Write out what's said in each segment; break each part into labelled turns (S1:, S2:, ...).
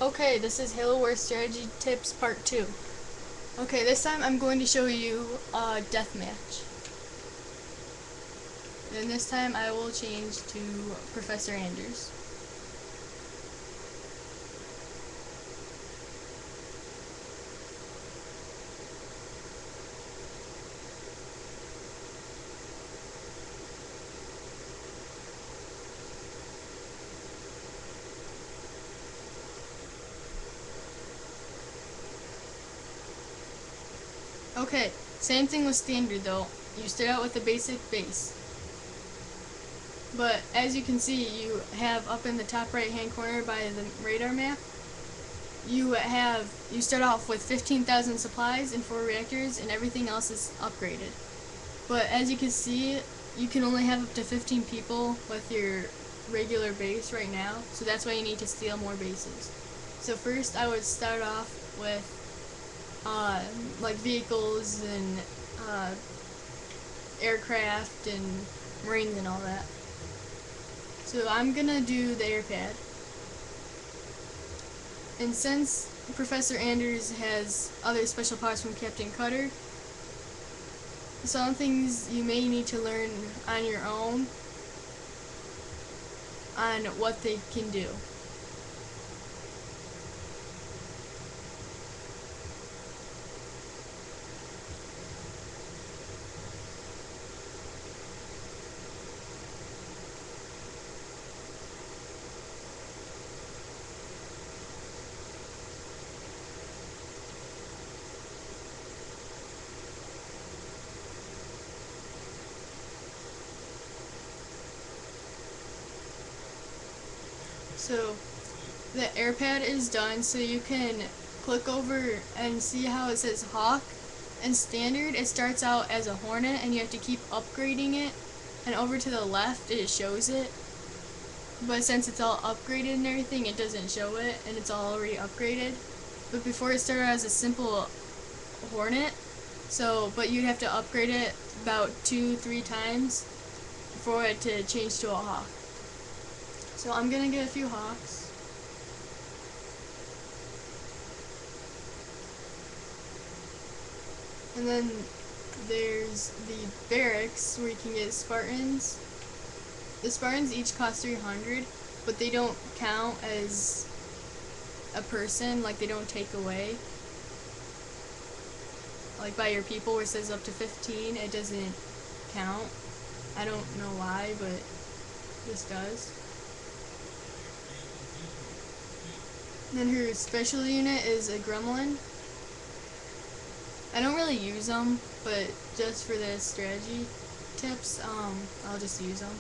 S1: Okay, this is Halo War Strategy Tips Part 2. Okay, this time I'm going to show you a deathmatch. And this time I will change to Professor Anders. Okay, same thing with standard though. You start out with a basic base. But as you can see, you have up in the top right hand corner by the radar map, you start off with 15,000 supplies and 4 reactors, and everything else is upgraded. But as you can see, you can only have up to 15 people with your regular base right now, so that's why you need to steal more bases. So first I would start off with like vehicles and aircraft and marines and all that. So I'm gonna do the air pad. And since Professor Anders has other special powers from Captain Cutter, some things you may need to learn on your own on what they can do. So the airpad is done, so you can click over and see how it says Hawk. In standard it starts out as a Hornet and you have to keep upgrading it, and over to the left it shows it, but since it's all upgraded and everything it doesn't show it, and it's all already upgraded. But before it started as a simple Hornet, but you'd have to upgrade it about 2-3 times for it to change to a Hawk. So I'm gonna get a few Hawks. And then there's the barracks where you can get Spartans. The Spartans each cost 300, but they don't count as a person, like they don't take away. Like by your people where it says up to 15, it doesn't count. I don't know why, but this does. And then her special unit is a gremlin. I don't really use them, but just for the strategy tips, I'll just use them.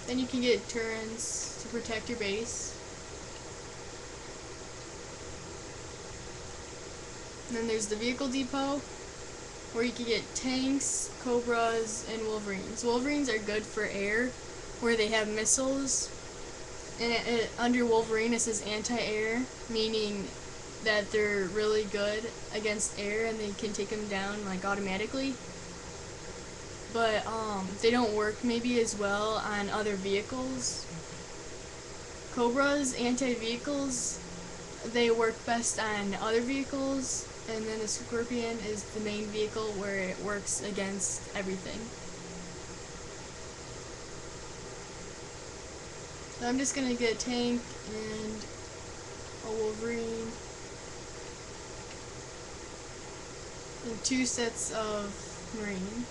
S1: Then you can get turrets to protect your base. And then there's the vehicle depot, where you can get tanks, cobras, and wolverines. Wolverines are good for air, where they have missiles. And under Wolverine it says anti-air, meaning that they're really good against air and they can take them down like automatically. But they don't work maybe as well on other vehicles. Cobra's anti-vehicles, they work best on other vehicles, and then the Scorpion is the main vehicle where it works against everything. So I'm just gonna get a tank and a Wolverine and 2 sets of Marines.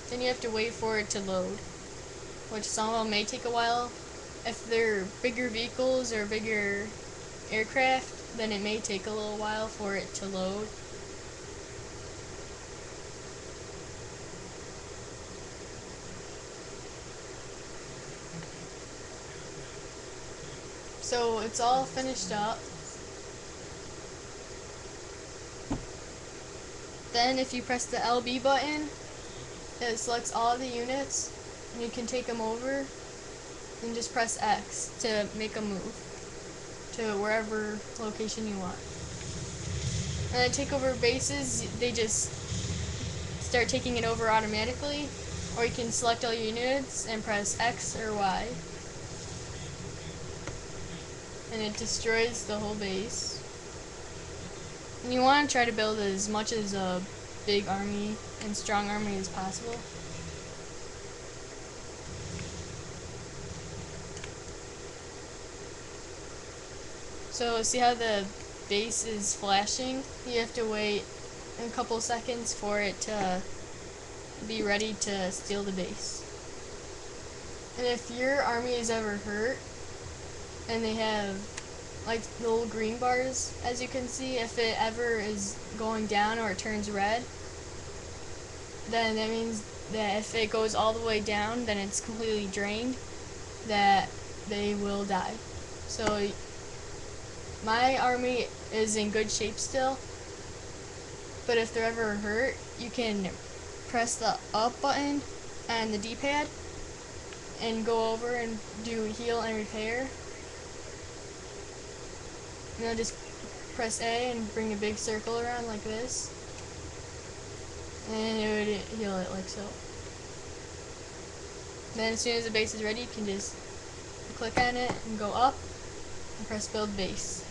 S1: Then you have to wait for it to load, which some of them may take a while. If they're bigger vehicles or bigger aircraft, then it may take a little while for it to load. So it's all finished up. Then if you press the LB button, it selects all of the units and you can take them over. Then just press X to make a move to wherever location you want. And then takeover bases, they just start taking it over automatically, or you can select all your units and press X or Y, and it destroys the whole base. And you want to try to build as much as a big army and strong army as possible. So see how the base is flashing? You have to wait a couple seconds for it to be ready to steal the base. And if your army is ever hurt and they have like the little green bars, as you can see, if it ever is going down or it turns red, then that means that if it goes all the way down, then it's completely drained, that they will die. So my army is in good shape still, but if they're ever hurt, you can press the up button and the D-pad and go over and do heal and repair. And then just press A and bring a big circle around like this, and it would heal it like so. Then as soon as the base is ready, you can just click on it and go up and press build base.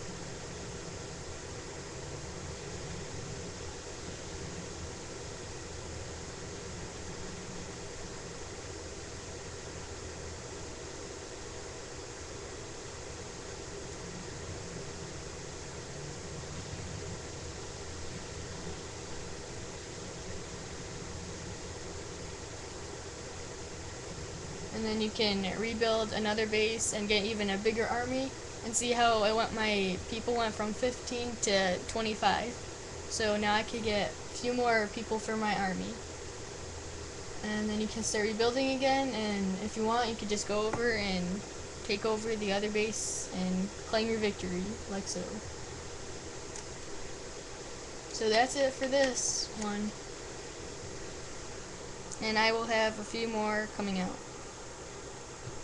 S1: And then you can rebuild another base and get even a bigger army, and see how my people went from 15 to 25. So now I could get a few more people for my army. And then you can start rebuilding again, and if you want, you could just go over and take over the other base and claim your victory, like so. So that's it for this one. And I will have a few more coming out.